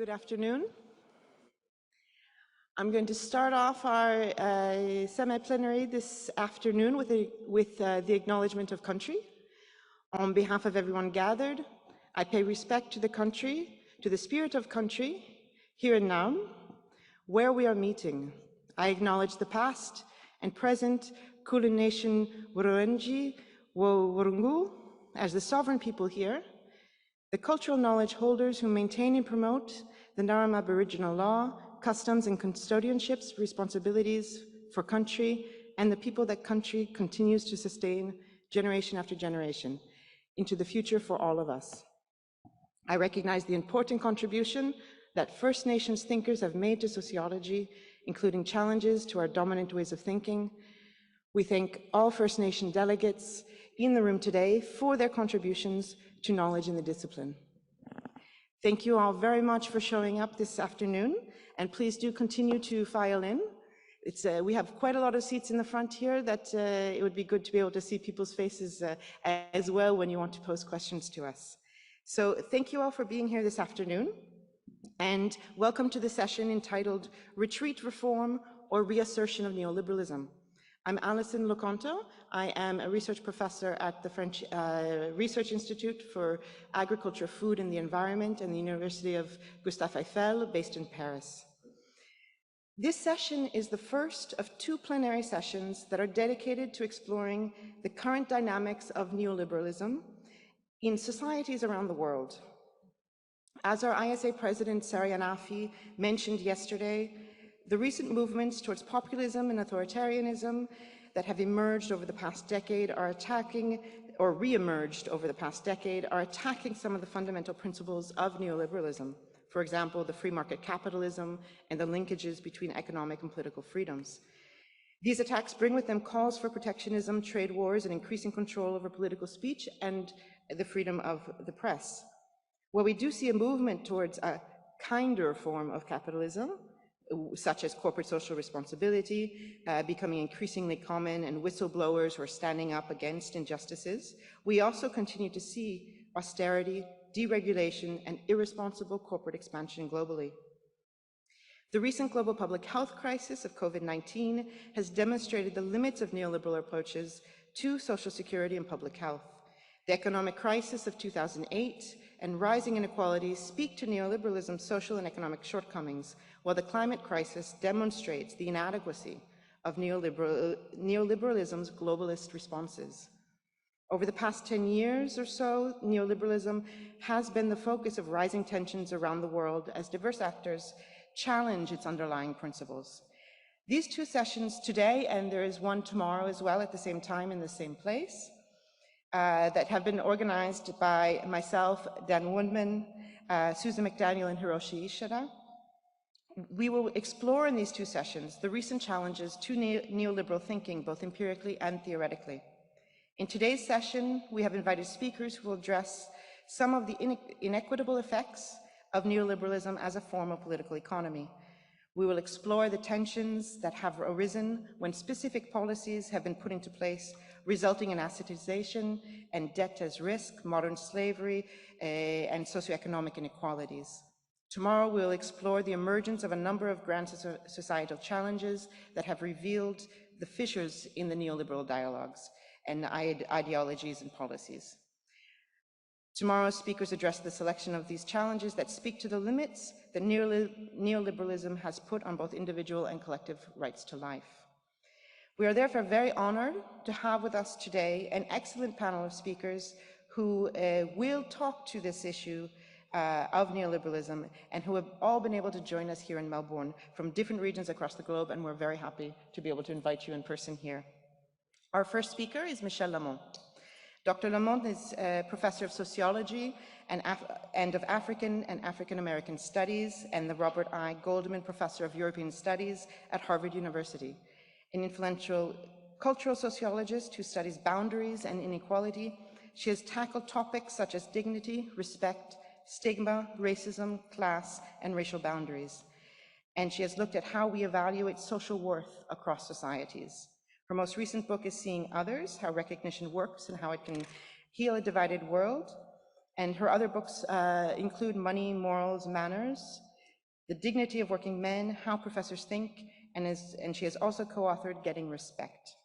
Good afternoon. I'm going to start off our semi-plenary this afternoon with the acknowledgement of country. On behalf of everyone gathered, I pay respect to the country, to the spirit of country, here and now, where we are meeting. I acknowledge the past and present Kulin Nation Wurundjeri Wurungu as the sovereign people here, the cultural knowledge holders who maintain and promote the Naram Aboriginal law, customs and custodianships, responsibilities for country, and the people that country continues to sustain generation after generation into the future for all of us. I recognize the important contribution that First Nations thinkers have made to sociology, including challenges to our dominant ways of thinking. We thank all First Nation delegates in the room today for their contributions to knowledge in the discipline. Thank you all very much for showing up this afternoon, and please do continue to file in. We have quite a lot of seats in the front here that it would be good to be able to see people's faces as well when you want to pose questions to us. So thank you all for being here this afternoon, and welcome to the session entitled Retreat Reform or Reassertion of Neoliberalism. I'm Alison Loconto. I am a research professor at the French Research Institute for Agriculture, Food and the Environment and the University of Gustave Eiffel, based in Paris. This session is the first of two plenary sessions that are dedicated to exploring the current dynamics of neoliberalism in societies around the world. As our ISA president, Sari Anafi, mentioned yesterday, the recent movements towards populism and authoritarianism that have emerged over the past decade are attacking, or re-emerged over the past decade, are attacking some of the fundamental principles of neoliberalism. For example, the free market capitalism and the linkages between economic and political freedoms. These attacks bring with them calls for protectionism, trade wars, and increasing control over political speech and the freedom of the press. While we do see a movement towards a kinder form of capitalism, such as corporate social responsibility, becoming increasingly common, and whistleblowers who are standing up against injustices, we also continue to see austerity, deregulation, and irresponsible corporate expansion globally. The recent global public health crisis of COVID-19 has demonstrated the limits of neoliberal approaches to social security and public health. The economic crisis of 2008 and rising inequalities speak to neoliberalism's social and economic shortcomings, while the climate crisis demonstrates the inadequacy of neoliberalism's globalist responses. Over the past 10 years or so, neoliberalism has been the focus of rising tensions around the world as diverse actors challenge its underlying principles. These two sessions today, and there is one tomorrow as well at the same time in the same place, that have been organized by myself, Dan Woodman, Susan McDaniel, and Hiroshi Ishida. We will explore in these two sessions the recent challenges to neoliberal thinking, both empirically and theoretically. In today's session, we have invited speakers who will address some of the inequitable effects of neoliberalism as a form of political economy. We will explore the tensions that have arisen when specific policies have been put into place, resulting in assetization and debt as risk, modern slavery, and socio-economic inequalities. Tomorrow, we'll explore the emergence of a number of grand societal challenges that have revealed the fissures in the neoliberal dialogues and ideologies and policies. Tomorrow's speakers address the selection of these challenges that speak to the limits that neoliberalism has put on both individual and collective rights to life. We are therefore very honored to have with us today an excellent panel of speakers who will talk to this issue of neoliberalism and who have all been able to join us here in Melbourne from different regions across the globe, and we're very happy to be able to invite you in person here. Our first speaker is Michele LAMONT. Dr. LAMONT is a professor of sociology and of African and African-American studies and the Robert I. Goldman Professor of European Studies at Harvard University, an influential cultural sociologist who studies boundaries and inequality. She has tackled topics such as dignity, respect, stigma, racism, class, and racial boundaries. And she has looked at how we evaluate social worth across societies. Her most recent book is Seeing Others, How Recognition Works and How It Can Heal a Divided World. And her other books include Money, Morals, Manners, The Dignity of Working Men, How Professors Think, and she has also co-authored Getting Respect.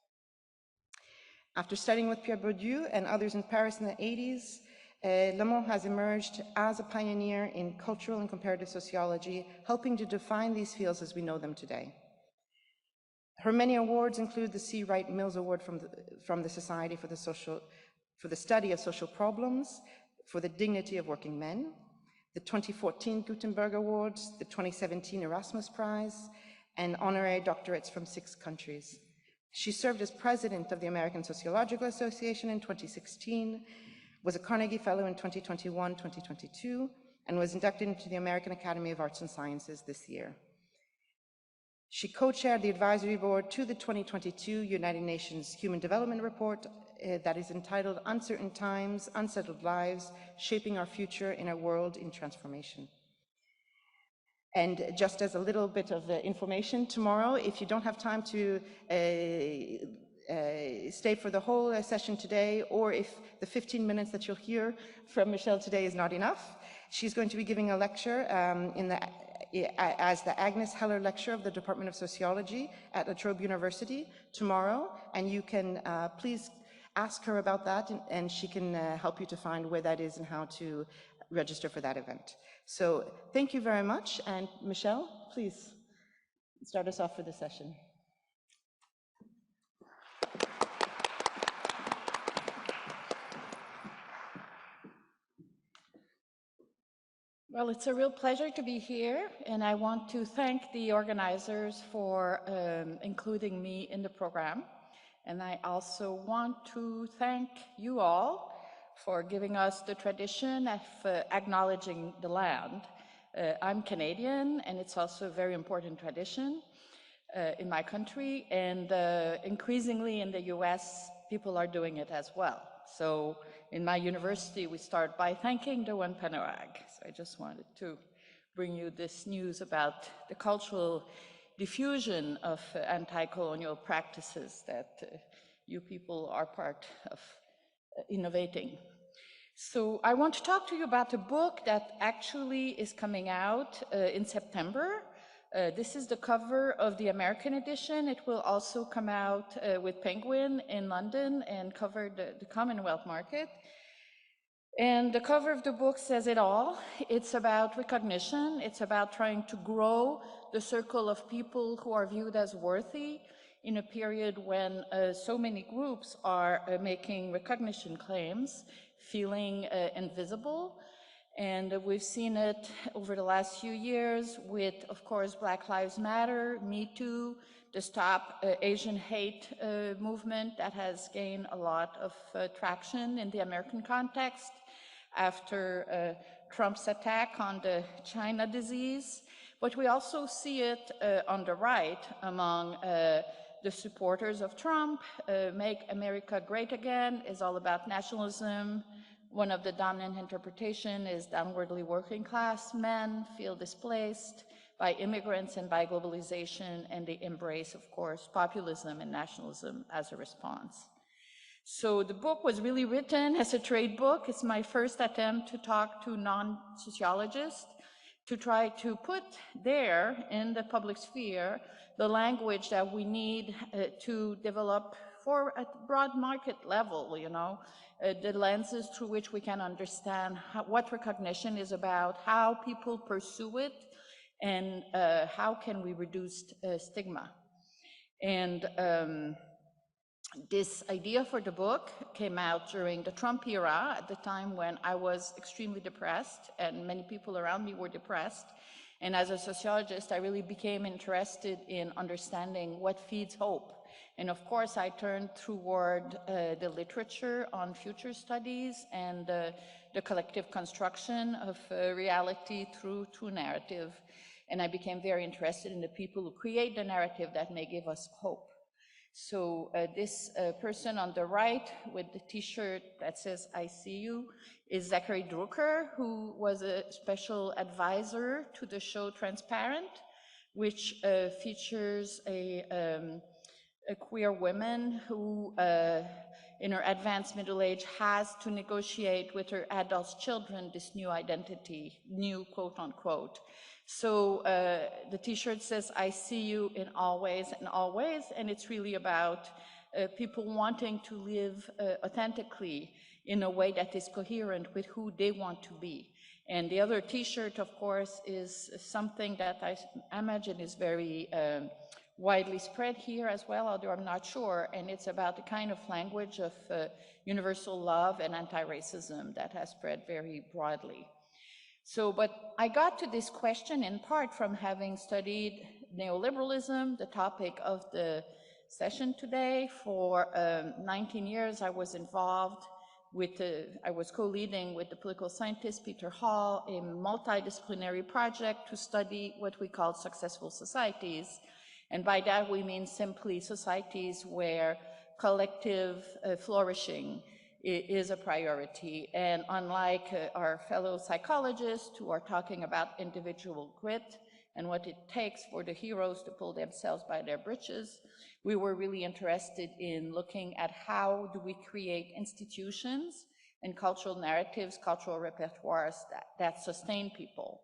After studying with Pierre Bourdieu and others in Paris in the 80s, LAMONT has emerged as a pioneer in cultural and comparative sociology, helping to define these fields as we know them today. Her many awards include the C. Wright Mills Award from the Society for the Study of Social Problems, for the Dignity of Working Men, the 2014 Gutenberg Awards, the 2017 Erasmus Prize, and honorary doctorates from 6 countries. She served as president of the American Sociological Association in 2016, was a Carnegie Fellow in 2021-2022, and was inducted into the American Academy of Arts and Sciences this year. She co-chaired the advisory board to the 2022 United Nations Human Development Report that is entitled Uncertain Times, Unsettled Lives, Shaping Our Future in a World in Transformation. And just as a little bit of information, tomorrow, if you don't have time to stay for the whole session today, or if the 15 minutes that you'll hear from Michele today is not enough, she's going to be giving a lecture as the Agnes Heller Lecturer of the Department of Sociology at La Trobe University tomorrow, and you can please ask her about that, and she can help you to find where that is and how to register for that event. So thank you very much, and Michele, please start us off for the session. Well, it's a real pleasure to be here, and I want to thank the organizers for including me in the program. And I also want to thank you all for giving us the tradition of acknowledging the land. I'm Canadian, and it's also a very important tradition in my country, and increasingly in the US, people are doing it as well. So in my university, we start by thanking the Wampanoag. So I just wanted to bring you this news about the cultural diffusion of anti-colonial practices that you people are part of innovating. So I want to talk to you about a book that actually is coming out in September. This is the cover of the American edition. It will also come out with Penguin in London and cover the Commonwealth market. And the cover of the book says it all. It's about recognition. It's about trying to grow the circle of people who are viewed as worthy in a period when so many groups are making recognition claims, feeling invisible. And we've seen it over the last few years with, of course, Black Lives Matter, Me Too, the Stop Asian Hate movement that has gained a lot of traction in the American context after Trump's attack on the China disease. But we also see it on the right among the supporters of Trump. Make America Great Again is all about nationalism. One of the dominant interpretation is downwardly working class men feel displaced by immigrants and by globalization, and they embrace, of course, populism and nationalism as a response. So the book was really written as a trade book. It's my first attempt to talk to non-sociologists to try to put there in the public sphere the language that we need to develop for a broad market level, you know, the lenses through which we can understand what recognition is about, how people pursue it, and how can we reduce stigma. And this idea for the book came out during the Trump era, at the time when I was extremely depressed and many people around me were depressed. And as a sociologist, I really became interested in understanding what feeds hope. And of course, I turned toward the literature on future studies and the collective construction of reality through narrative. And I became very interested in the people who create the narrative that may give us hope. So this person on the right with the t-shirt that says, "I see you," is Zachary Drucker, who was a special advisor to the show Transparent, which features a queer woman who, in her advanced middle age, has to negotiate with her adult children this new identity, new quote unquote. So the t-shirt says, I see you in all ways and always, and it's really about people wanting to live authentically in a way that is coherent with who they want to be. And the other t-shirt, of course, is something that I imagine is very widely spread here as well, although I'm not sure, and it's about the kind of language of universal love and anti-racism that has spread very broadly. So, but I got to this question in part from having studied neoliberalism, the topic of the session today. For 19 years, I was involved with, I was co-leading with the political scientist Peter Hall a multidisciplinary project to study what we call successful societies. And by that, we mean simply societies where collective flourishing is a priority. And unlike our fellow psychologists who are talking about individual grit and what it takes for the heroes to pull themselves by their britches, we were really interested in looking at how do we create institutions and cultural narratives, cultural repertoires that sustain people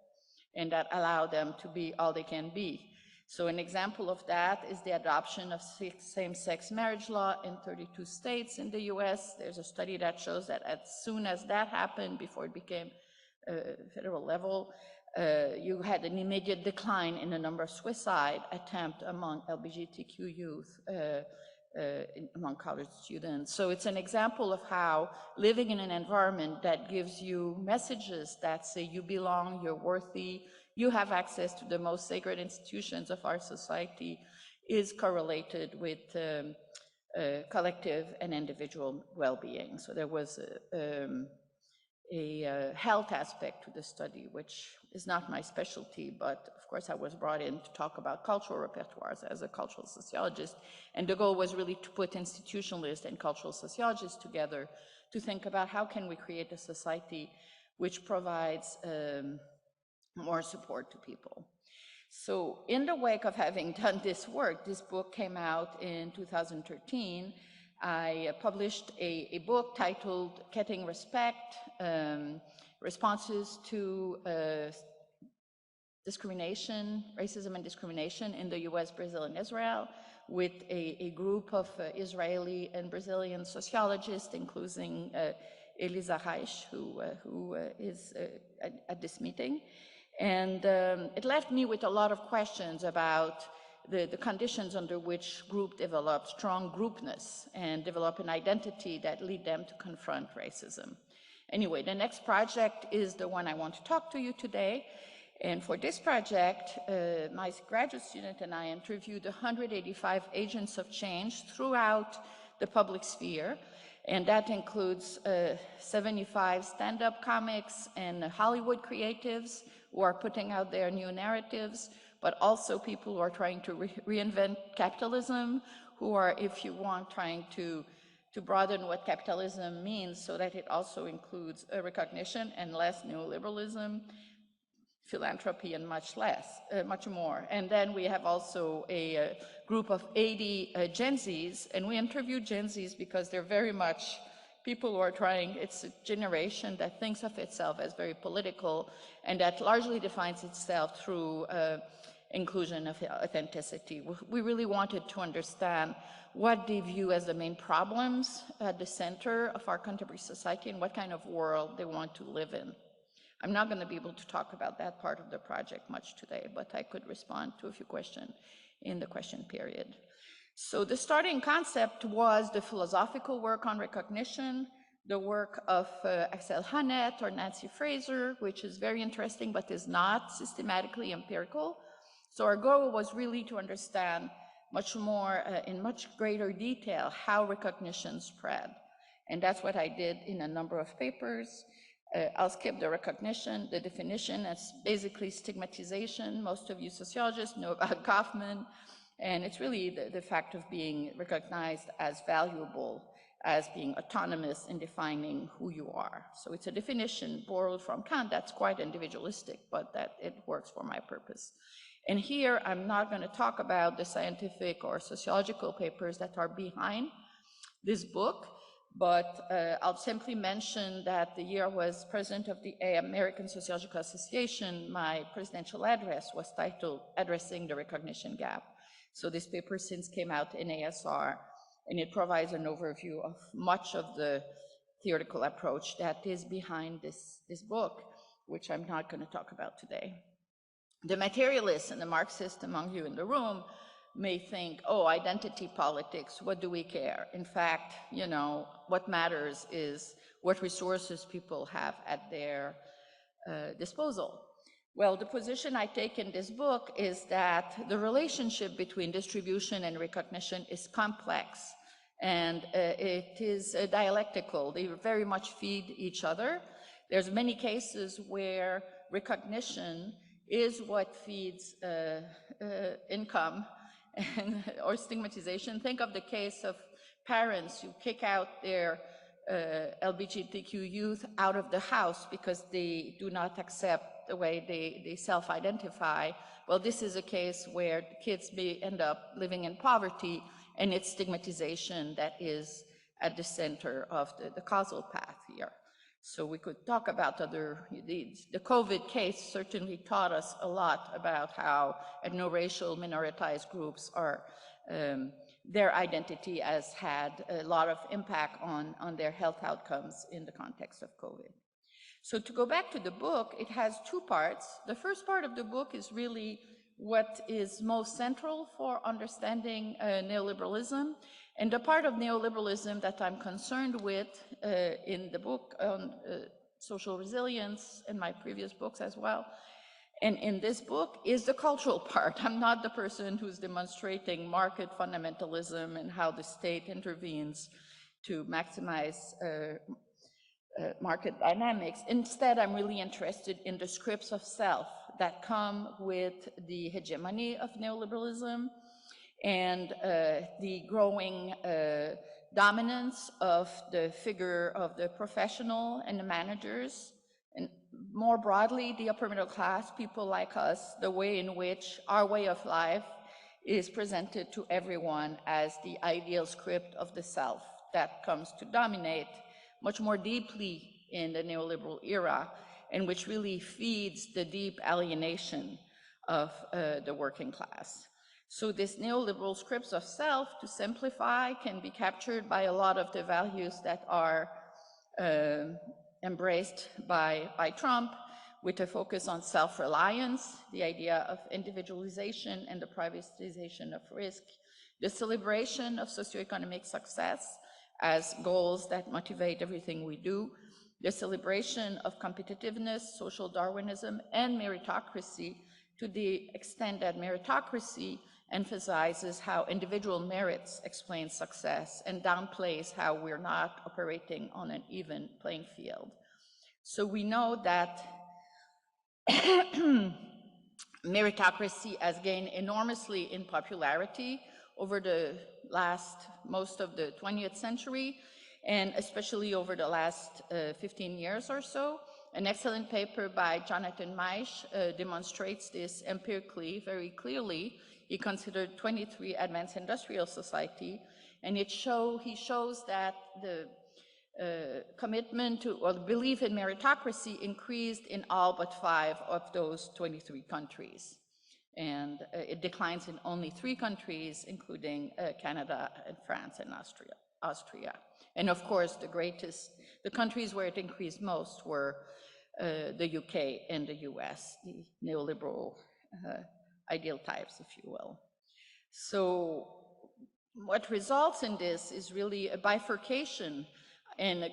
and that allow them to be all they can be. So an example of that is the adoption of same-sex marriage law in 32 states in the US. There's a study that shows that as soon as that happened, before it became federal level, you had an immediate decline in the number of suicide attempts among LGBTQ youth, among college students. So it's an example of how living in an environment that gives you messages that say you belong, you're worthy, you have access to the most sacred institutions of our society is correlated with collective and individual well-being. So there was a health aspect to the study, which is not my specialty, but of course I was brought in to talk about cultural repertoires as a cultural sociologist. And the goal was really to put institutionalists and cultural sociologists together to think about how can we create a society which provides more support to people. So in the wake of having done this work, this book came out in 2013. I published a book titled Getting Respect, Responses to Discrimination, Racism and Discrimination in the US, Brazil, and Israel, with a group of Israeli and Brazilian sociologists, including Elisa Reich, who is at this meeting. And it left me with a lot of questions about the conditions under which groups develop strong groupness and develop an identity that lead them to confront racism. Anyway, the next project is the one I want to talk to you today. And for this project, my graduate student and I interviewed 185 agents of change throughout the public sphere. And that includes 75 stand-up comics and Hollywood creatives who are putting out their new narratives, but also people who are trying to reinvent capitalism, who are, if you want, trying to broaden what capitalism means so that it also includes a recognition and less neoliberalism, philanthropy, and much more. And then we have also a group of 80 Gen Zs, and we interviewed Gen Zs because they're very much people who are trying, it's a generation that thinks of itself as very political and that largely defines itself through inclusion of authenticity. We really wanted to understand what they view as the main problems at the center of our contemporary society and what kind of world they want to live in. I'm not going to be able to talk about that part of the project much today, but I could respond to a few questions in the question period. So the starting concept was the philosophical work on recognition, the work of Axel Honneth or Nancy Fraser, which is very interesting, but is not systematically empirical. So our goal was really to understand much more, in much greater detail, how recognition spread. And that's what I did in a number of papers. I'll skip the recognition, the definition. It's basically stigmatization. Most of you sociologists know about Kaufman. And it's really the fact of being recognized as valuable, as being autonomous in defining who you are. So it's a definition borrowed from Kant that's quite individualistic, but that it works for my purpose. And here, I'm not going to talk about the scientific or sociological papers that are behind this book, but I'll simply mention that the year I was president of the American Sociological Association, my presidential address was titled Addressing the Recognition Gap. So this paper since came out in ASR, and it provides an overview of much of the theoretical approach that is behind this book, which I'm not going to talk about today. The materialists and the Marxists among you in the room may think, oh, identity politics, what do we care? In fact, you know, what matters is what resources people have at their disposal. Well, the position I take in this book is that the relationship between distribution and recognition is complex, and it is dialectical. They very much feed each other. There's many cases where recognition is what feeds income and, or stigmatization. Think of the case of parents who kick out their LGBTQ youth out of the house because they do not accept the way they self-identify. Well, this is a case where kids may end up living in poverty, and it's stigmatization that is at the center of the causal path here. So we could talk about the COVID case certainly taught us a lot about how ethno-racial minoritized groups are, their identity has had a lot of impact on their health outcomes in the context of COVID. So to go back to the book, it has two parts. The first part of the book is really what is most central for understanding neoliberalism. And the part of neoliberalism that I'm concerned with in the book on social resilience and my previous books as well, and in this book is the cultural part. I'm not the person who's demonstrating market fundamentalism and how the state intervenes to maximize market dynamics. Instead, I'm really interested in the scripts of self that come with the hegemony of neoliberalism and the growing dominance of the figure of the professional and the managers, and more broadly, the upper middle class, people like us, the way in which our way of life is presented to everyone as the ideal script of the self that comes to dominate much more deeply in the neoliberal era, and which really feeds the deep alienation of the working class. So this neoliberal scripts of self, to simplify, can be captured by a lot of the values that are embraced by Trump, with a focus on self-reliance, the idea of individualization and the privatization of risk, the celebration of socioeconomic success as goals that motivate everything we do, the celebration of competitiveness, social Darwinism, and meritocracy, to the extent that meritocracy emphasizes how individual merits explain success and downplays how we're not operating on an even playing field. So we know that meritocracy has gained enormously in popularity over the most of the 20th century, and especially over the last 15 years or so. An excellent paper by Jonathan Maisch demonstrates this empirically very clearly. He considered 23 advanced industrial society, and he shows that the commitment to, or the belief in meritocracy increased in all but 5 of those 23 countries. And it declines in only 3 countries, including Canada and France and Austria. And of course, the countries where it increased most were the UK and the US, the neoliberal ideal types, if you will. So what results in this is really a bifurcation and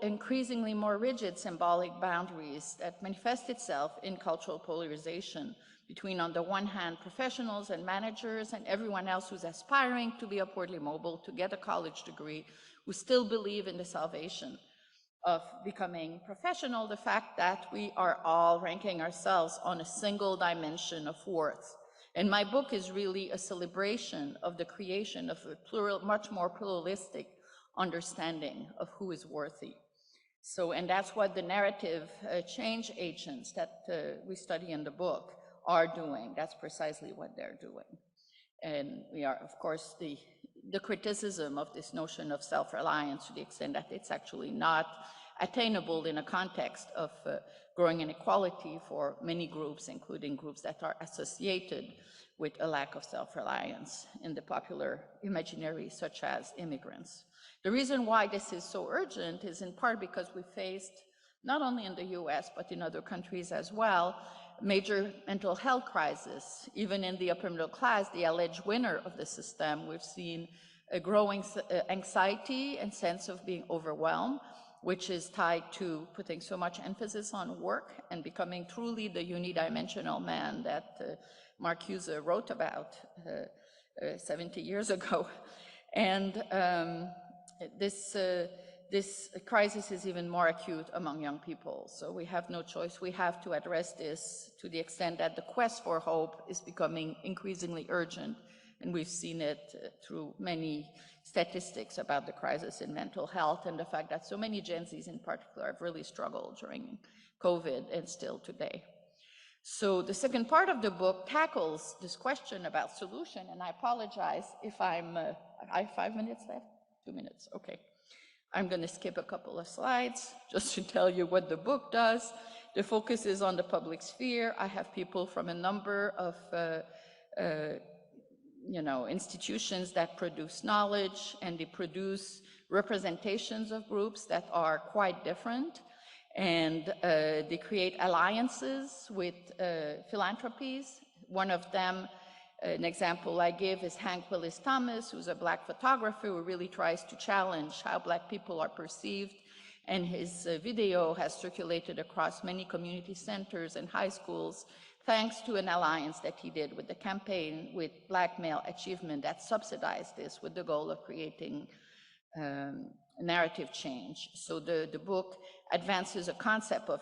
increasingly more rigid symbolic boundaries that manifest itself in cultural polarization between, on the one hand, professionals and managers and everyone else who's aspiring to be upwardly mobile, to get a college degree, who still believe in the salvation of becoming professional, the fact that we are all ranking ourselves on a single dimension of worth. And my book is really a celebration of the creation of a much more pluralistic understanding of who is worthy. So, and that's what the narrative change agents that we study in the book are doing. That's precisely what they're doing. And we are, of course, the criticism of this notion of self-reliance to the extent that it's actually not attainable in a context of growing inequality for many groups, including groups that are associated with a lack of self-reliance in the popular imaginary, such as immigrants. The reason why this is so urgent is in part because we faced, not only in the US, but in other countries as well, major mental health crisis. Even in the upper middle class, the alleged winner of the system, we've seen a growing anxiety and sense of being overwhelmed, which is tied to putting so much emphasis on work and becoming truly the unidimensional man that Marcuse wrote about 70 years ago. And this crisis is even more acute among young people. So we have no choice. We have to address this to the extent that the quest for hope is becoming increasingly urgent. And we've seen it through many statistics about the crisis in mental health and the fact that so many Gen Zs in particular have really struggled during COVID and still today. So the second part of the book tackles this question about solution, and I apologize if I have 5 minutes left? 2 minutes, okay. I'm going to skip a couple of slides just to tell you what the book does. The focus is on the public sphere. I have people from a number of institutions that produce knowledge, and they produce representations of groups that are quite different. And they create alliances with philanthropies. One of them, an example I give, is Hank Willis Thomas, who's a Black photographer who really tries to challenge how Black people are perceived. And his video has circulated across many community centers and high schools, thanks to an alliance that he did with the campaign with Black Male Achievement that subsidized this with the goal of creating narrative change. So the book advances a concept of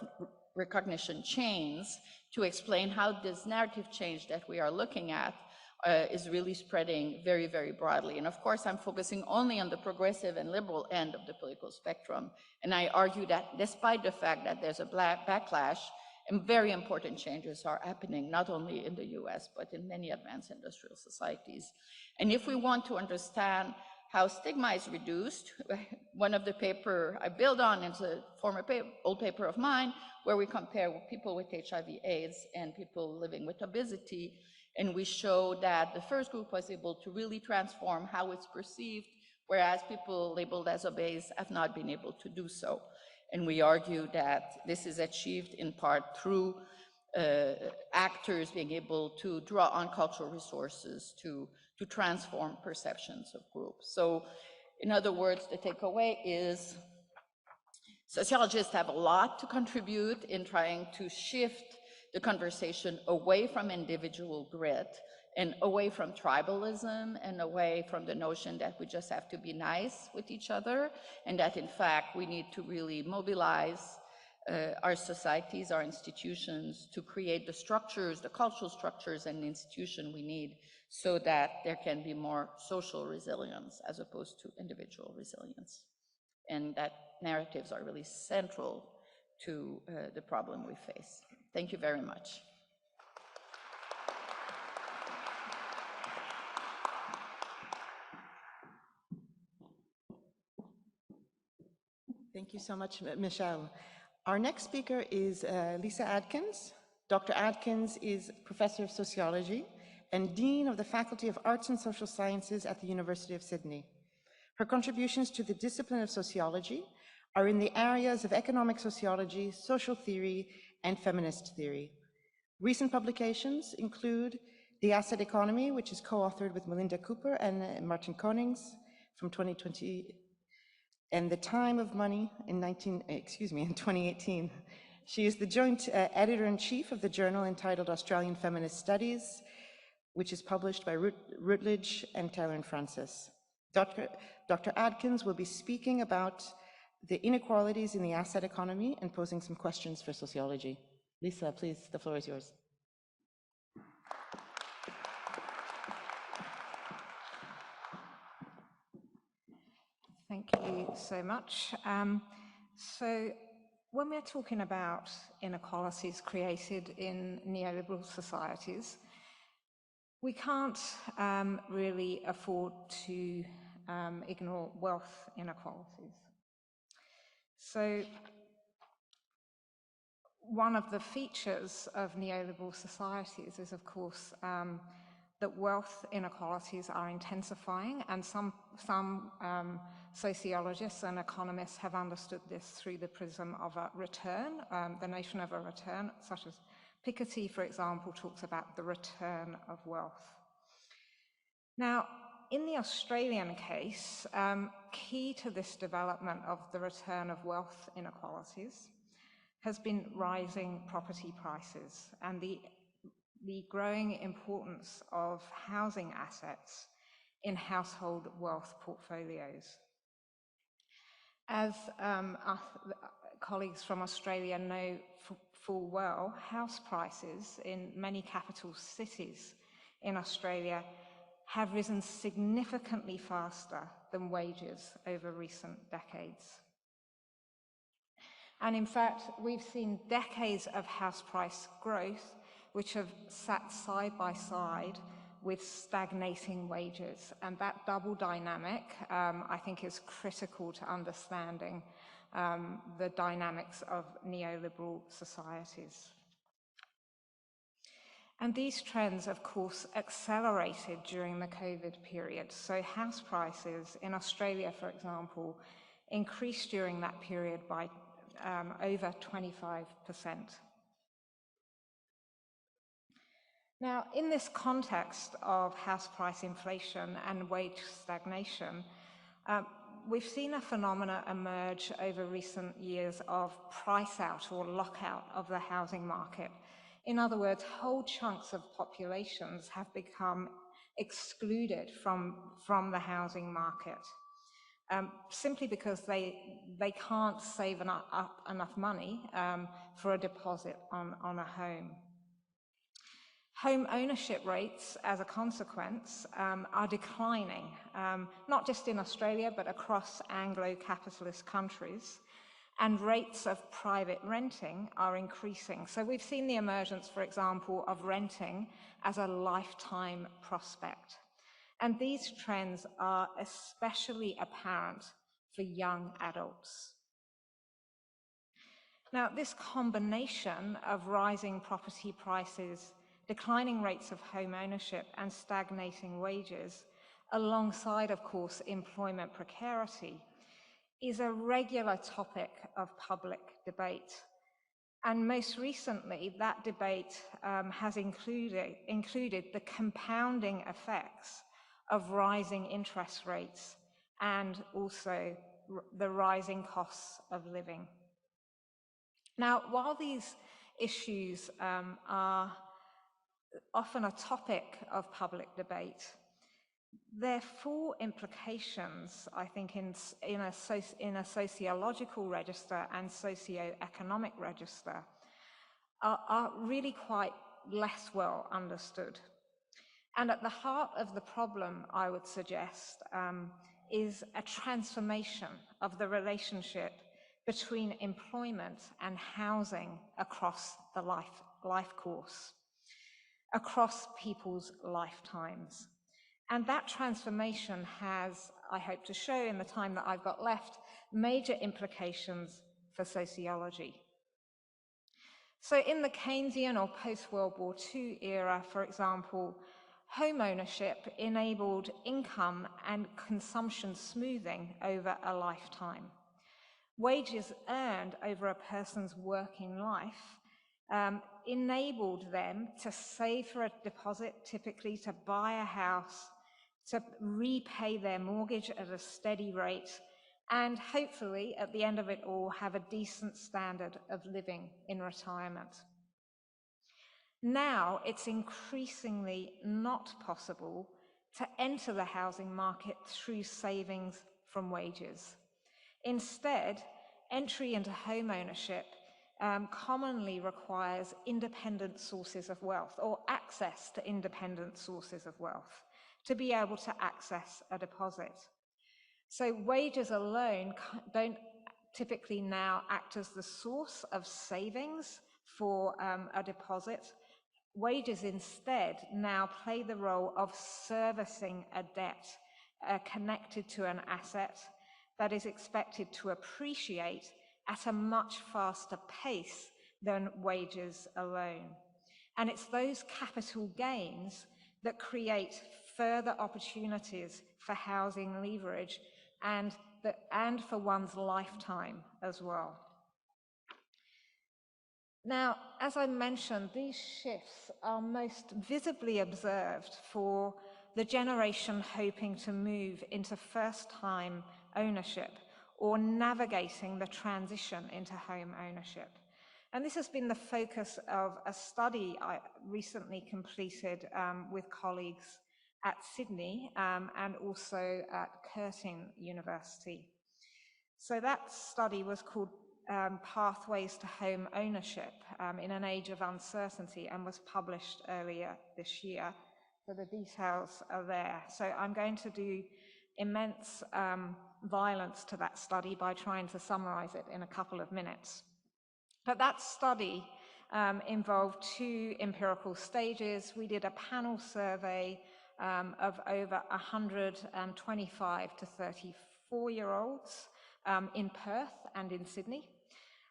recognition chains to explain how this narrative change that we are looking at is really spreading very, very broadly. And of course, I'm focusing only on the progressive and liberal end of the political spectrum. And I argue that despite the fact that there's a backlash, and very important changes are happening, not only in the US, but in many advanced industrial societies. And if we want to understand how stigma is reduced, one of the paper I build on is a former old paper of mine, where we compare people with HIV/AIDS and people living with obesity. And we show that the first group was able to really transform how it's perceived, whereas people labeled as obese have not been able to do so. And we argue that this is achieved in part through actors being able to draw on cultural resources to transform perceptions of groups. So in other words, the takeaway is sociologists have a lot to contribute in trying to shift the conversation away from individual grit and away from tribalism and away from the notion that we just have to be nice with each other, and that in fact we need to really mobilize our societies, our institutions, to create the structures, the cultural structures and the institution we need so that there can be more social resilience as opposed to individual resilience. And that narratives are really central to the problem we face. Thank you very much. Thank you so much, Michele. Our next speaker is Lisa Adkins. Dr. Adkins is Professor of Sociology and Dean of the Faculty of Arts and Social Sciences at the University of Sydney. Her contributions to the discipline of sociology are in the areas of economic sociology, social theory, and feminist theory. Recent publications include The Asset Economy, which is co-authored with Melinda Cooper and Martin Konings from 2020, and The Time of Money in 2018. She is the joint editor-in-chief of the journal entitled Australian Feminist Studies, which is published by Routledge and Taylor and Francis. Dr. Adkins will be speaking about the inequalities in the asset economy and posing some questions for sociology. Lisa, please, the floor is yours. Thank you so much. So when we're talking about inequalities created in neoliberal societies, We can't really afford to ignore wealth inequalities. So one of the features of neoliberal societies is, of course, that wealth inequalities are intensifying, and some sociologists and economists have understood this through the prism of a return, the notion of a return, such as Piketty, for example, talks about the return of wealth. Now, in the Australian case, key to this development of the return of wealth inequalities has been rising property prices and the growing importance of housing assets in household wealth portfolios. As our colleagues from Australia know full well, house prices in many capital cities in Australia have risen significantly faster than wages over recent decades. And in fact, we've seen decades of house price growth which have sat side by side with stagnating wages. And that double dynamic, I think, is critical to understanding the dynamics of neoliberal societies. And these trends, of course, accelerated during the COVID period. So house prices in Australia, for example, increased during that period by over 25%. Now, in this context of house price inflation and wage stagnation, we've seen a phenomena emerge over recent years of price out or lockout of the housing market. In other words, whole chunks of populations have become excluded from the housing market, simply because they can't save up enough money for a deposit on a home. Home ownership rates, as a consequence, are declining, not just in Australia, but across Anglo-capitalist countries, and rates of private renting are increasing. So we've seen the emergence, for example, of renting as a lifetime prospect. And these trends are especially apparent for young adults. Now, this combination of rising property prices, declining rates of home ownership, and stagnating wages, alongside, of course, employment precarity, is a regular topic of public debate. And most recently, that debate has included the compounding effects of rising interest rates and also the rising costs of living. Now, while these issues are often a topic of public debate, their full implications, I think, in a sociological register and socio-economic register are really quite less well understood. And at the heart of the problem, I would suggest, is a transformation of the relationship between employment and housing across the life course, across people's lifetimes. And that transformation has, I hope to show in the time that I've got left, major implications for sociology. So in the Keynesian or post-World War II era, for example, home ownership enabled income and consumption smoothing over a lifetime. Wages earned over a person's working life enabled them to save for a deposit, typically to buy a house, to repay their mortgage at a steady rate, and hopefully, at the end of it all, have a decent standard of living in retirement. Now, it's increasingly not possible to enter the housing market through savings from wages. Instead, entry into home ownership commonly requires independent sources of wealth, or access to independent sources of wealth, to be able to access a deposit. So wages alone don't typically now act as the source of savings for a deposit, wages instead now play the role of servicing a debt connected to an asset that is expected to appreciate at a much faster pace than wages alone. And it's those capital gains that create further opportunities for housing leverage and for one's lifetime as well. Now, as I mentioned, these shifts are most visibly observed for the generation hoping to move into first-time ownership or navigating the transition into home ownership. And this has been the focus of a study I recently completed with colleagues at Sydney and also at Curtin University. So that study was called Pathways to Home Ownership in an Age of Uncertainty and was published earlier this year. So the details are there. So I'm going to do immense violence to that study by trying to summarize it in a couple of minutes. But that study involved 2 empirical stages. We did a panel survey of over 125 to 34-year-olds in Perth and in Sydney.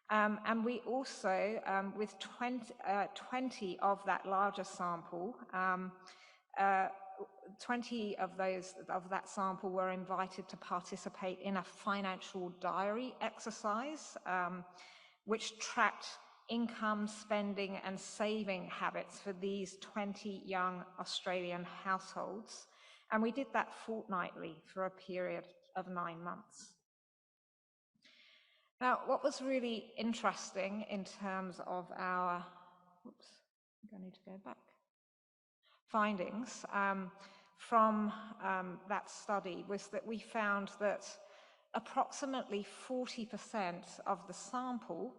And we also, with 20 of that larger sample, 20 of that sample were invited to participate in a financial diary exercise, which tracked income, spending and saving habits for these 20 young Australian households. And we did that fortnightly for a period of 9 months. Now, what was really interesting in terms of our, oops, I think I need to go back, findings from that study was that we found that approximately 40% of the sample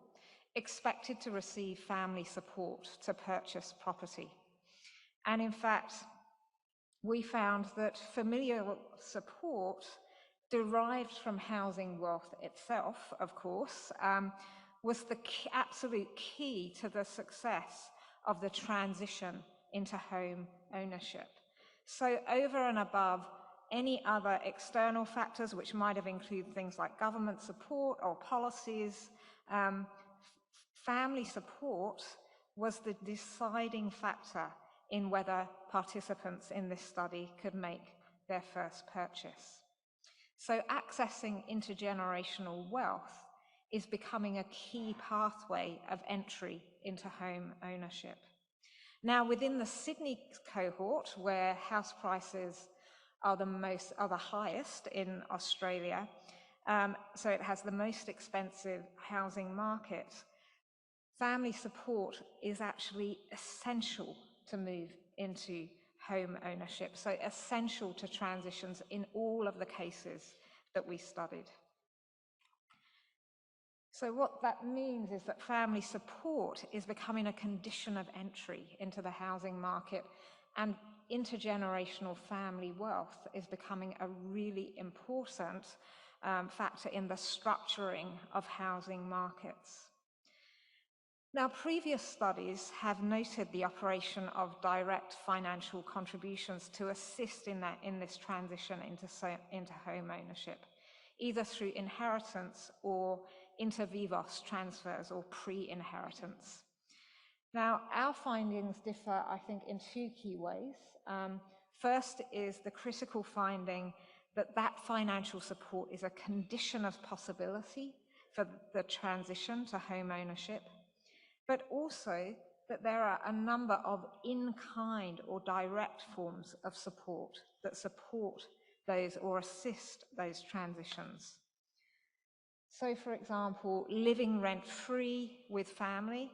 expected to receive family support to purchase property. And in fact, we found that familial support derived from housing wealth itself, of course, was the absolute key to the success of the transition into home ownership. So over and above any other external factors, which might have included things like government support or policies, family support was the deciding factor in whether participants in this study could make their first purchase. So accessing intergenerational wealth is becoming a key pathway of entry into home ownership. Now, within the Sydney cohort, where house prices are the highest in Australia, so it has the most expensive housing market, family support is actually essential to move into home ownership, so essential to transitions in all of the cases that we studied. So what that means is that family support is becoming a condition of entry into the housing market, and intergenerational family wealth is becoming a really important factor in the structuring of housing markets. Now, previous studies have noted the operation of direct financial contributions to assist in this transition into home ownership, either through inheritance or inter vivos transfers or pre-inheritance. Now, our findings differ, I think, in 2 key ways. First is the critical finding that financial support is a condition of possibility for the transition to home ownership, but also that there are a number of in-kind or direct forms of support that support those or assist those transitions. So, for example, living rent-free with family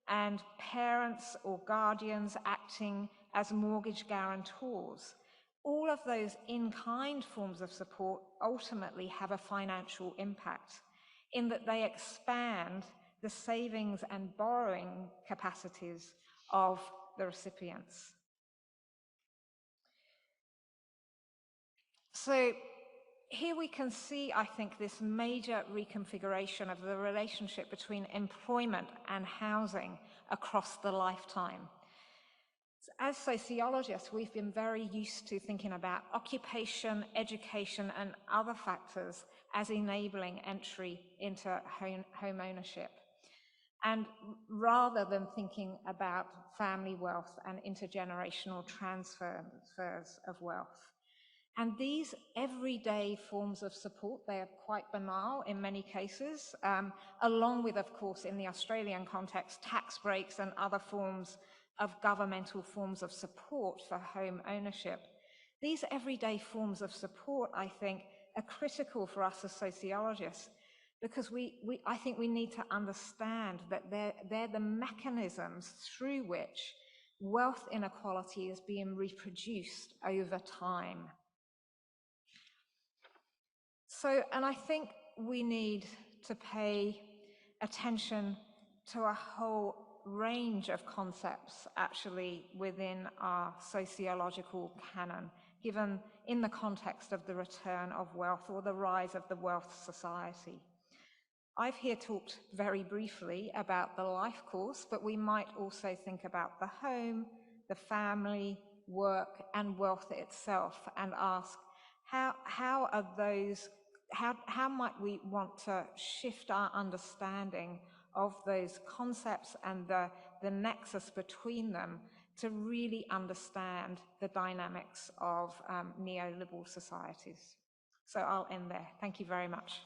and parents or guardians acting as mortgage guarantors. All of those in-kind forms of support ultimately have a financial impact in that they expand the savings and borrowing capacities of the recipients. So here we can see, I think, this major reconfiguration of the relationship between employment and housing across the lifetime. as sociologists, we've been very used to thinking about occupation, education, and other factors as enabling entry into home ownership. And rather than thinking about family wealth and intergenerational transfers of wealth. And these everyday forms of support, they are quite banal in many cases, along with, of course, in the Australian context, tax breaks and other forms of governmental forms of support for home ownership. These everyday forms of support, I think, are critical for us as sociologists, because I think we need to understand that they're the mechanisms through which wealth inequality is being reproduced over time. So, and I think we need to pay attention to a whole range of concepts actually within our sociological canon, given in the context of the return of wealth or the rise of the wealth society. I've here talked very briefly about the life course, but we might also think about the home, the family, work, and wealth itself, and ask how might we want to shift our understanding of those concepts and the nexus between them to really understand the dynamics of neoliberal societies. So I'll end there. Thank you very much.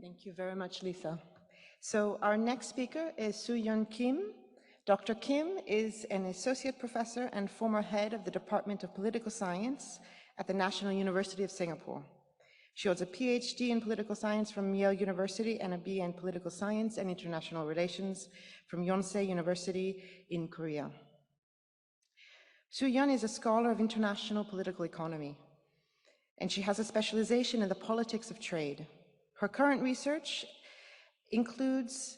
Thank you very much, Lisa. So our next speaker is Yeon Kim. Dr. Kim is an associate professor and former head of the Department of Political Science at the National University of Singapore. She holds a PhD in political science from Yale University and a BA in political science and international relations from Yonsei University in Korea. Yeon is a scholar of international political economy, and she has a specialization in the politics of trade. Her current research includes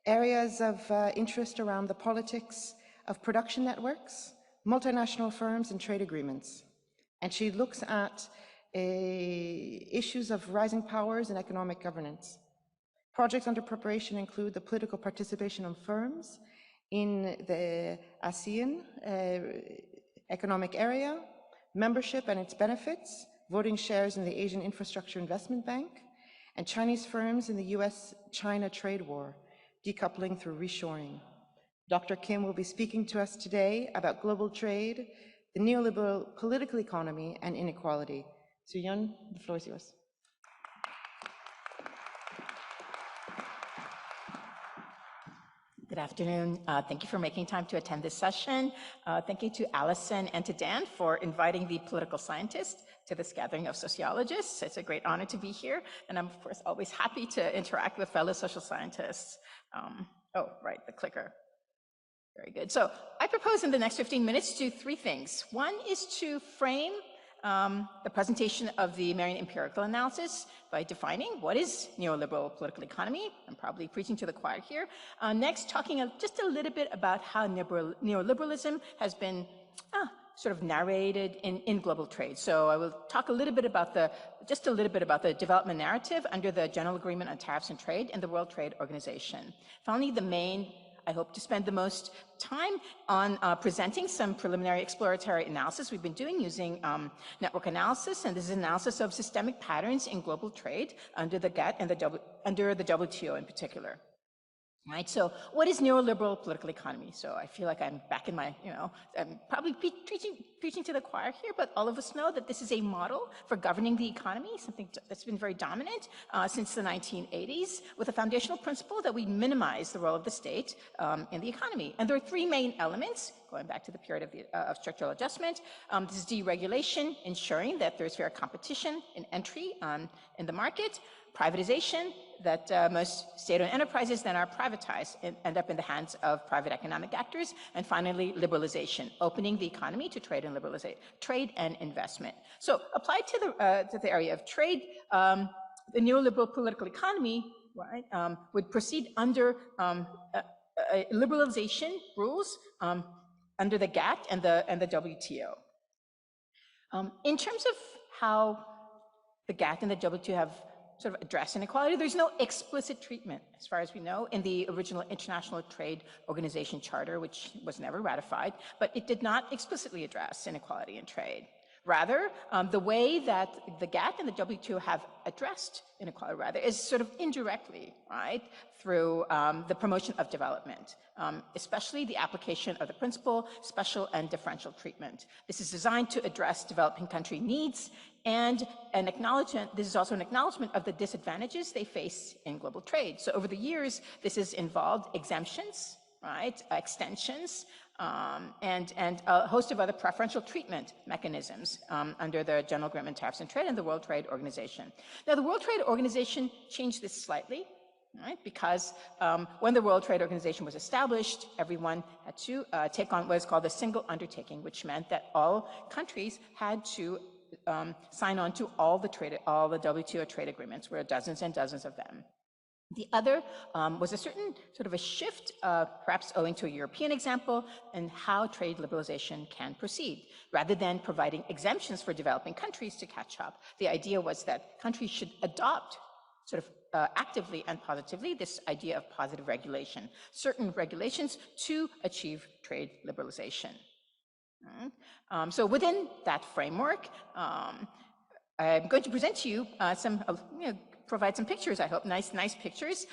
areas of interest around the politics of production networks, multinational firms, and trade agreements. And she looks at issues of rising powers and economic governance. Projects under preparation include the political participation of firms in the ASEAN economic area, membership and its benefits, voting shares in the Asian Infrastructure Investment Bank, and Chinese firms in the US-China trade war, decoupling through reshoring. Dr. Kim will be speaking to us today about global trade, the neoliberal political economy, and inequality. So Yeon, the floor is yours. Good afternoon. Thank you for making time to attend this session. Thank you to Allison and to Dan for inviting the political scientists to this gathering of sociologists. It's a great honor to be here, and I'm, of course, always happy to interact with fellow social scientists. Oh, right, the clicker. Very good. So I propose in the next 15 minutes to do three things. One is to frame the presentation of the Marian empirical analysis by defining what is neoliberal political economy. I'm probably preaching to the choir here. Next, talking just a little bit about how neoliberalism has been sort of narrated in global trade. So I will talk a little bit about just a little bit about the development narrative under the General Agreement on Tariffs and Trade and the World Trade Organization. Finally, the main, I hope to spend the most time on presenting some preliminary exploratory analysis we've been doing using network analysis, and this is analysis of systemic patterns in global trade under the GATT and under the WTO in particular. Right, so what is neoliberal political economy? So I feel like I'm back in my, I'm probably preaching to the choir here, but all of us know that this is a model for governing the economy, something that's been very dominant since the 1980s, with a foundational principle that we minimize the role of the state in the economy. And there are three main elements, going back to the period of structural adjustment. This is deregulation, ensuring that there's fair competition and entry in the market, privatization, that most state-owned enterprises then are privatized and end up in the hands of private economic actors, and finally, liberalization, opening the economy to trade and investment. So applied to the area of trade, the neoliberal political economy, right, would proceed under liberalization rules under the GATT and the WTO. In terms of how the GATT and the WTO have sort of address inequality. There's no explicit treatment, as far as we know, in the original International Trade Organization Charter, which was never ratified, but it did not explicitly address inequality in trade. Rather, the way that the GATT and the WTO have addressed inequality, rather, is sort of indirectly, right, through the promotion of development, especially the application of the principle, special and differential treatment. This is designed to address developing country needs and an acknowledgement, this is also an acknowledgement of the disadvantages they face in global trade. So over the years, this has involved exemptions, right, extensions, and a host of other preferential treatment mechanisms under the General Agreement on Tariffs and Trade and the World Trade Organization. Now, the World Trade Organization changed this slightly, right, because when the World Trade Organization was established, everyone had to take on what is called a single undertaking, which meant that all countries had to sign on to all the WTO trade agreements. There were dozens and dozens of them. The other was a certain sort of a shift, perhaps owing to a European example, in how trade liberalization can proceed. Rather than providing exemptions for developing countries to catch up, the idea was that countries should adopt sort of actively and positively this idea of positive regulation, certain regulations to achieve trade liberalization. So within that framework, I'm going to present to you provide some pictures, I hope, nice pictures,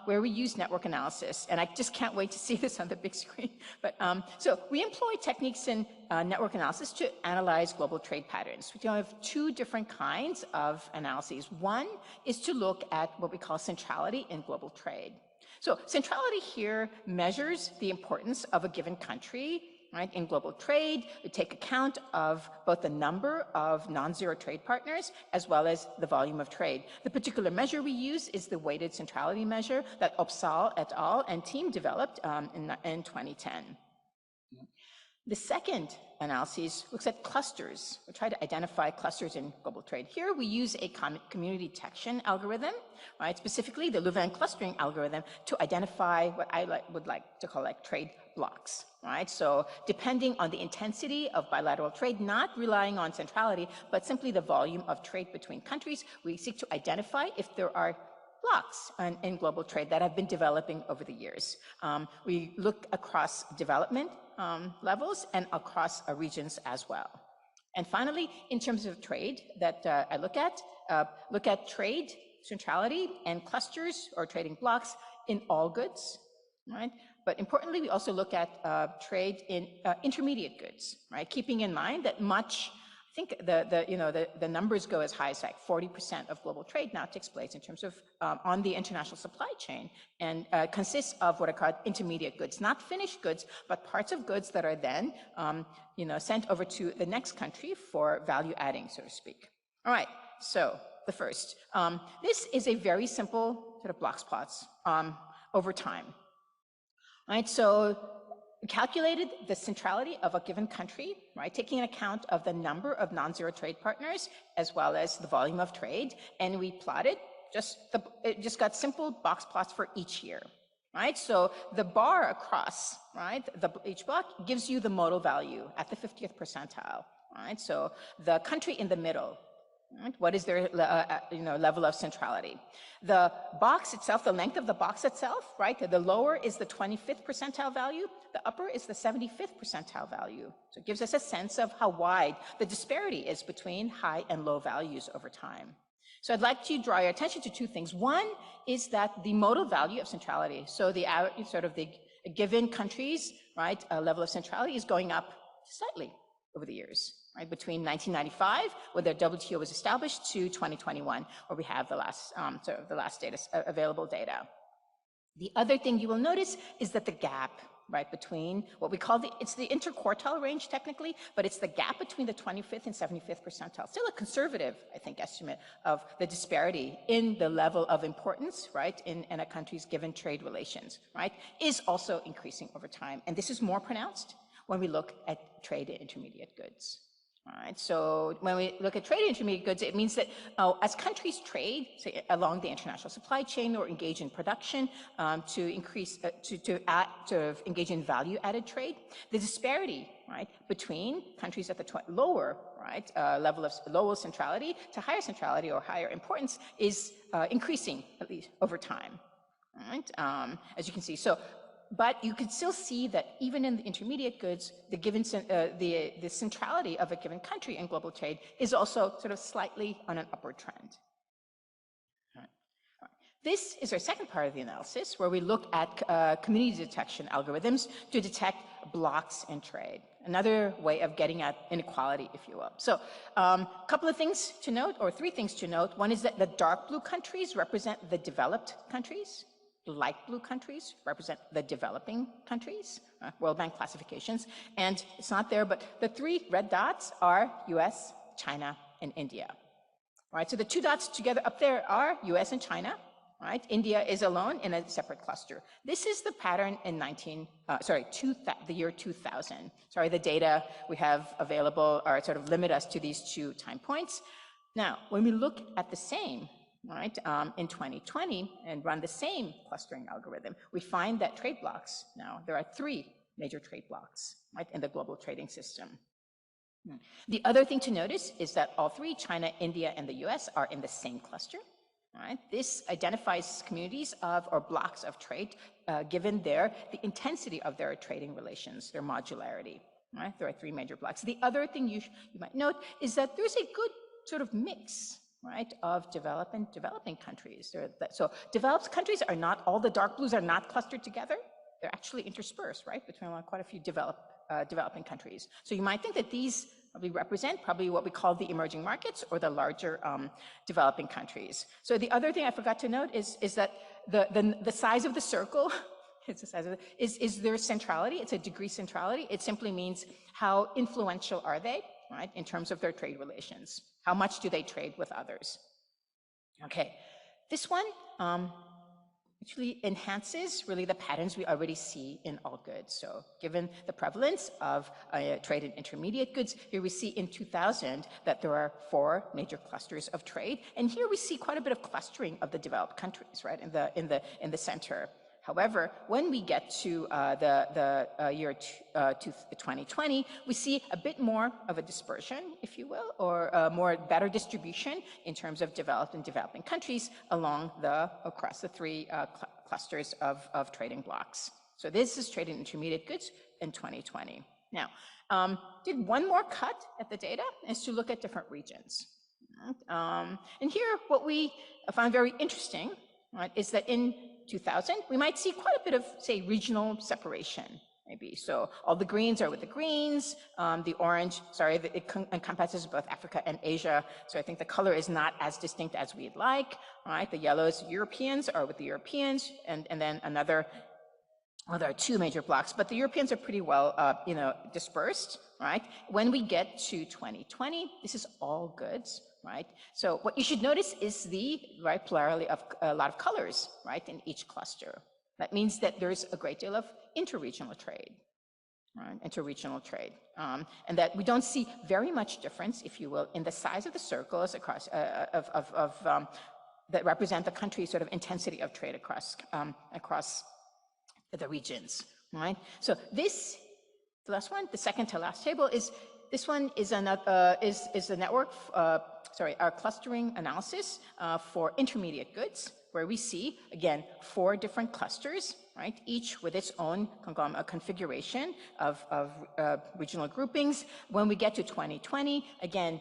where we use network analysis. And I just can't wait to see this on the big screen. But so we employ techniques in network analysis to analyze global trade patterns. We have two different kinds of analyses. One is to look at what we call centrality in global trade. So centrality here measures the importance of a given country, right, in global trade. We take account of both the number of non-zero trade partners as well as the volume of trade. The particular measure we use is the weighted centrality measure that Opsahl et al. And team developed in 2010. The second analysis looks at clusters. We try to identify clusters in global trade. Here we use a community detection algorithm, right? Specifically the Louvain clustering algorithm to identify what I would like to call trade blocks, right? So depending on the intensity of bilateral trade, not relying on centrality, but simply the volume of trade between countries, we seek to identify if there are blocks in global trade that have been developing over the years. We look across development levels and across regions as well. And finally, in terms of trade that I look at trade centrality and clusters or trading blocks in all goods, right? But importantly, we also look at trade in intermediate goods, right? Keeping in mind that I think the numbers go as high as 40% of global trade now takes place in terms of on the international supply chain and consists of what are called intermediate goods, not finished goods, but parts of goods that are then sent over to the next country for value adding, so to speak. All right, so the first. This is a very simple sort of blocks plots over time. Right, so we calculated the centrality of a given country, right, taking account of the number of non-zero trade partners as well as the volume of trade, and we plotted it just got simple box plots for each year, right? So the bar across, right, each block gives you the modal value at the 50th percentile, right? So the country in the middle, right, what is their level of centrality? The box itself, the length of the box itself, right? The lower is the 25th percentile value. The upper is the 75th percentile value. So it gives us a sense of how wide the disparity is between high and low values over time. So I'd like to draw your attention to two things. One is that the modal value of centrality, so the given countries, right, level of centrality is going up slightly over the years. Right, between 1995, when the WTO was established, to 2021, where we have the last data, available data. The other thing you will notice is that the gap, right, between what we call it's the interquartile range technically, but it's the gap between the 25th and 75th percentile. Still a conservative, I think, estimate of the disparity in the level of importance, right, in a country's given trade relations, right, is also increasing over time. And this is more pronounced when we look at trade in intermediate goods. Right, so when we look at trade in intermediate goods, it means that as countries trade, say, along the international supply chain or engage in production to increase, to engage in value-added trade, the disparity, right, between countries at the lower, right, level of lower centrality to higher centrality or higher importance is increasing, at least over time, right, as you can see. So, but you can still see that even in the intermediate goods, the given the centrality of a given country in global trade is also sort of slightly on an upward trend. This is our second part of the analysis, where we look at community detection algorithms to detect blocks in trade. Another way of getting at inequality, if you will. So a couple of things to note, or three things to note. One is that the dark blue countries represent the developed countries. Light blue countries represent the developing countries, World Bank classifications. And it's not there, but the three red dots are US, China, and India. All right, so the two dots together up there are US and China. Right? India is alone in a separate cluster. This is the pattern in the year 2000. Sorry, the data we have available are sort of limit us to these 2 time points. Now, when we look at the same, right, in 2020 and run the same clustering algorithm, we find that trade blocks, now there are 3 major trade blocks, right, in the global trading system. The other thing to notice is that all 3, China, India, and the US, are in the same cluster. Right? This identifies communities of or blocks of trade given the intensity of their trading relations, their modularity. Right? There are 3 major blocks. The other thing you might note is that there's a good sort of mix, right, of developed and developing countries. So developed countries are not, all the dark blues are not clustered together. They're actually interspersed, right, between quite a few developing countries. So you might think that these represent what we call the emerging markets or the larger developing countries. So the other thing I forgot to note is that the size of the circle is their centrality. It's a degree centrality. It simply means how influential are they, right, in terms of their trade relations. How much do they trade with others? Okay, this one actually enhances really the patterns we already see in all goods. So given the prevalence of trade in intermediate goods, here we see in 2000 that there are 4 major clusters of trade. And here we see quite a bit of clustering of the developed countries, right, in the center. However, when we get to the year 2020, we see a bit more of a dispersion, if you will, or a better distribution in terms of developed and developing countries across the 3 clusters of trading blocks. So this is trade in intermediate goods in 2020. Now, did one more cut at the data is to look at different regions. And here, what we found very interesting, right, is that in 2000, we might see quite a bit of, say, regional separation, maybe. So all the greens are with the greens, the orange, it encompasses both Africa and Asia. So I think the color is not as distinct as we'd like, right? The yellows, Europeans are with the Europeans, and then another, well, there are 2 major blocks, but the Europeans are pretty well, dispersed, right? When we get to 2020, this is all goods, right? So what you should notice is the plurality of a lot of colors, right, in each cluster. That means that there's a great deal of interregional trade, right? Interregional trade, and that we don't see very much difference, if you will, in the size of the circles across that represent the country's sort of intensity of trade across the regions, right? So this, the last one, the second to last table is. This one is a network, our clustering analysis for intermediate goods, where we see, again, 4 different clusters, right? Each with its own configuration of regional groupings. When we get to 2020, again,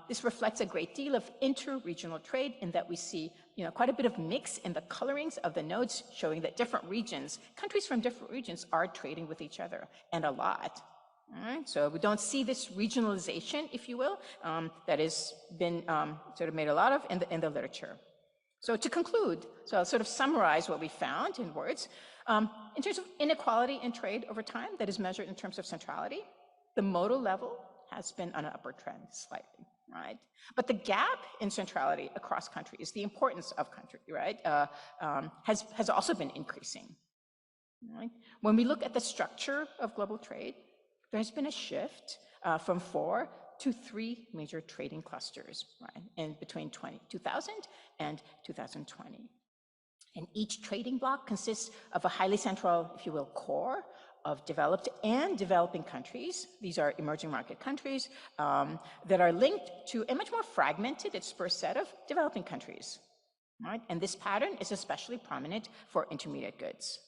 this reflects a great deal of interregional trade in that we see quite a bit of mix in the colorings of the nodes, showing that different regions, countries from different regions, are trading with each other, and a lot. All right, so we don't see this regionalization, if you will, that has been sort of made a lot of in the literature. So to conclude, so I'll sort of summarize what we found in words. In terms of inequality in trade over time, that is measured in terms of centrality, the modal level has been on an upward trend slightly, right? But the gap in centrality across countries, the importance of country, right, has also been increasing. Right? When we look at the structure of global trade, there's been a shift from 4 to 3 major trading clusters, right, in between 2000 and 2020. And each trading bloc consists of a highly central, if you will, core of developed and developing countries. These are emerging market countries that are linked to a much more fragmented, dispersed set of developing countries, right? And this pattern is especially prominent for intermediate goods.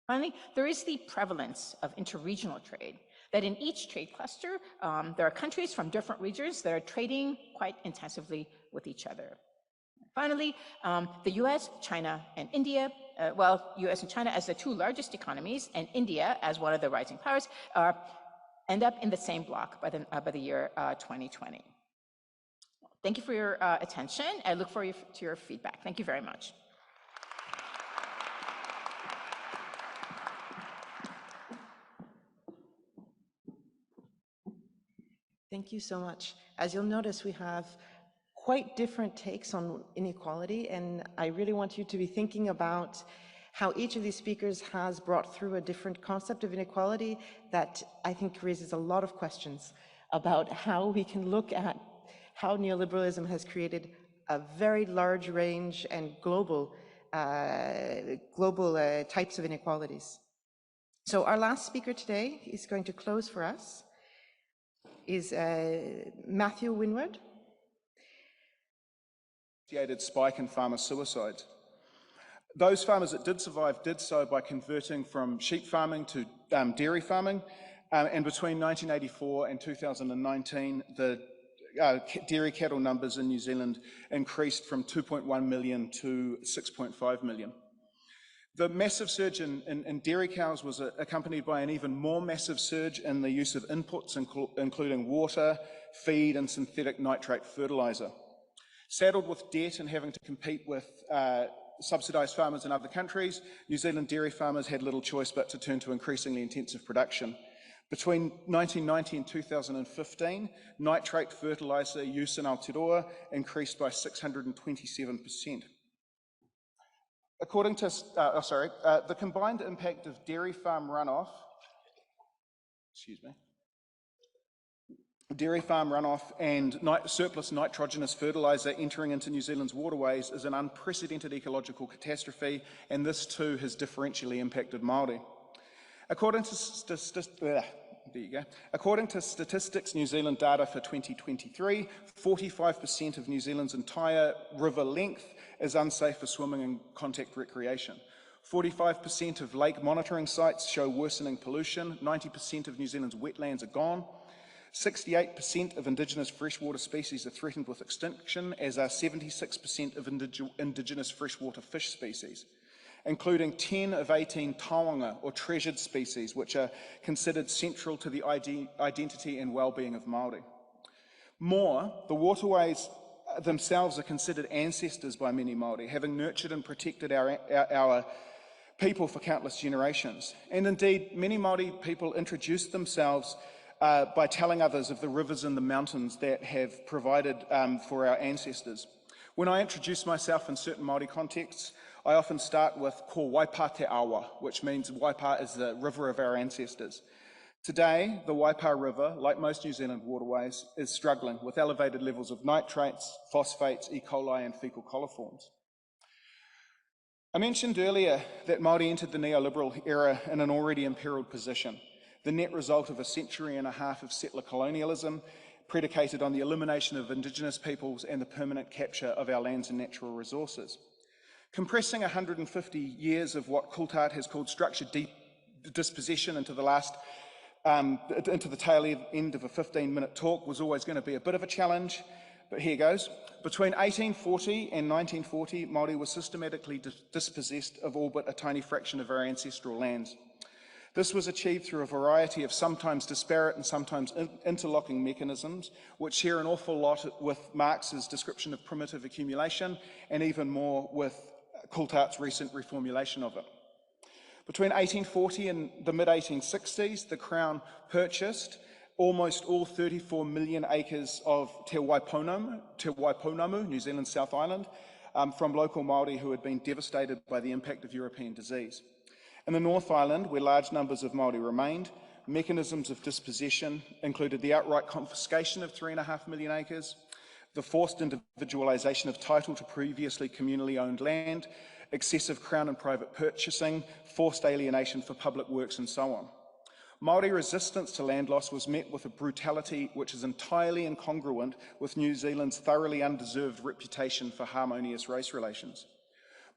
Finally, there is the prevalence of interregional trade, that in each trade cluster, there are countries from different regions that are trading quite intensively with each other. Finally, the US, China, and India, US and China as the 2 largest economies, and India as one of the rising powers, end up in the same block by the year 2020. Thank you for your attention. I look forward to your feedback. Thank you very much. Thank you so much. As you'll notice, we have quite different takes on inequality, and I really want you to be thinking about how each of these speakers has brought through a different concept of inequality that I think raises a lot of questions about how we can look at how neoliberalism has created a very large range and global types of inequalities. So our last speaker today is going to close for us is Matthew Winward. Spike in farmer suicide. Those farmers that did survive did so by converting from sheep farming to dairy farming, and between 1984 and 2019, the dairy cattle numbers in New Zealand increased from 2.1 million to 6.5 million. The massive surge in dairy cows was accompanied by an even more massive surge in the use of inputs, including water, feed, and synthetic nitrate fertilizer. Saddled with debt and having to compete with subsidised farmers in other countries, New Zealand dairy farmers had little choice but to turn to increasingly intensive production. Between 1990 and 2015, nitrate fertilizer use in Aotearoa increased by 627%. According to, the combined impact of dairy farm runoff, dairy farm runoff and surplus nitrogenous fertiliser entering into New Zealand's waterways is an unprecedented ecological catastrophe, and this too has differentially impacted Māori. According to Statistics New Zealand data for 2023, 45% of New Zealand's entire river length is unsafe for swimming and contact recreation. 45% of lake monitoring sites show worsening pollution. 90% of New Zealand's wetlands are gone. 68% of Indigenous freshwater species are threatened with extinction, as are 76% of Indigenous freshwater fish species, including 10 of 18 taonga, or treasured species, which are considered central to the identity and well-being of Māori. More, the waterways themselves are considered ancestors by many Māori, having nurtured and protected our people for countless generations. And indeed, many Māori people introduced themselves by telling others of the rivers and the mountains that have provided for our ancestors. When I introduce myself in certain Māori contexts, I often start with ko Waipa te awa, which means Waipa is the river of our ancestors. Today, the Waipa River, like most New Zealand waterways, is struggling with elevated levels of nitrates, phosphates, E. coli, and fecal coliforms. I mentioned earlier that Māori entered the neoliberal era in an already imperilled position, the net result of a century and a half of settler colonialism, predicated on the elimination of Indigenous peoples and the permanent capture of our lands and natural resources. Compressing 150 years of what Coulthard has called structured dispossession into the tail end of a 15-minute talk was always going to be a bit of a challenge, but here goes. Between 1840 and 1940, Māori were systematically dispossessed of all but a tiny fraction of our ancestral lands. This was achieved through a variety of sometimes disparate and sometimes interlocking mechanisms, which share an awful lot with Marx's description of primitive accumulation, and even more with Coulthard's recent reformulation of it. Between 1840 and the mid-1860s, the Crown purchased almost all 34 million acres of Te Waiponamu, New Zealand's South Island, from local Māori who had been devastated by the impact of European disease. In the North Island, where large numbers of Māori remained, Mechanisms of dispossession included the outright confiscation of 3.5 million acres, the forced individualisation of title to previously communally owned land, excessive Crown and private purchasing, forced alienation for public works, and so on. Māori resistance to land loss was met with a brutality which is entirely incongruent with New Zealand's thoroughly undeserved reputation for harmonious race relations.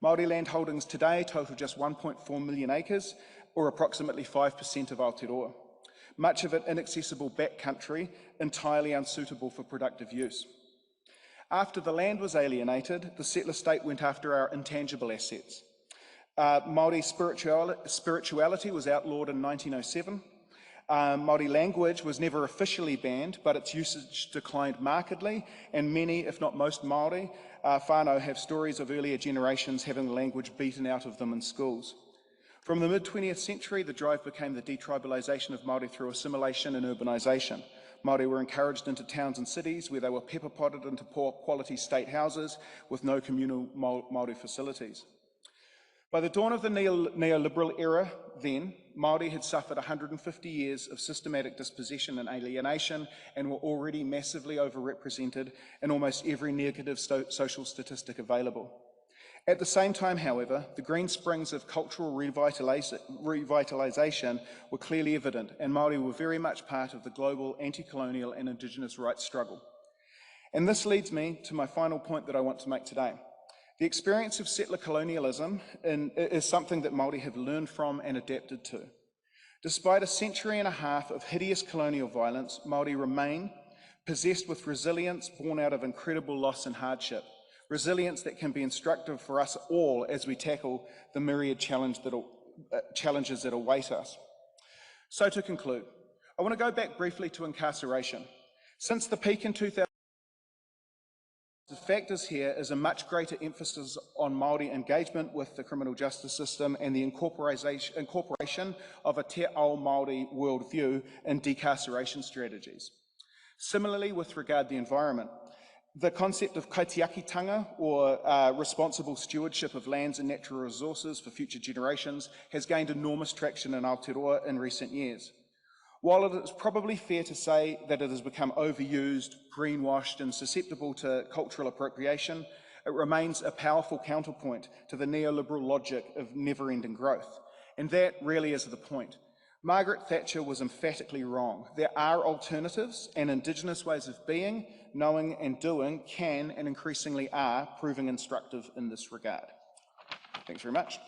Māori land holdings today total just 1.4 million acres, or approximately 5% of Aotearoa, much of it inaccessible backcountry, entirely unsuitable for productive use. After the land was alienated, the settler state went after our intangible assets. Māori spirituality was outlawed in 1907. Māori language was never officially banned, but its usage declined markedly, and many, if not most Māori whānau have stories of earlier generations having the language beaten out of them in schools. From the mid-20th century, the drive became the detribalisation of Māori through assimilation and urbanisation. Māori were encouraged into towns and cities where they were pepper-potted into poor quality state houses with no communal Māori facilities. By the dawn of the neoliberal era then, Māori had suffered 150 years of systematic dispossession and alienation and were already massively overrepresented in almost every negative social statistic available. At the same time, however, the green springs of cultural revitalisation were clearly evident, and Māori were very much part of the global anti-colonial and Indigenous rights struggle. And this leads me to my final point that I want to make today. The experience of settler colonialism is something that Māori have learned from and adapted to. Despite a century and a half of hideous colonial violence, Māori remain possessed with resilience born out of incredible loss and hardship. Resilience that can be instructive for us all as we tackle the myriad challenges that await us. So to conclude, I want to go back briefly to incarceration. Since the peak in 2000, the factors here is a much greater emphasis on Māori engagement with the criminal justice system and the incorporation of a te ao Māori worldview in decarceration strategies. Similarly, with regard to the environment, the concept of kaitiakitanga, or responsible stewardship of lands and natural resources for future generations, has gained enormous traction in Aotearoa in recent years. While it is probably fair to say that it has become overused, greenwashed, and susceptible to cultural appropriation, it remains a powerful counterpoint to the neoliberal logic of never-ending growth. And that really is the point. Margaret Thatcher was emphatically wrong. There are alternatives, and Indigenous ways of being, knowing and doing can and increasingly are proving instructive in this regard. Thanks very much.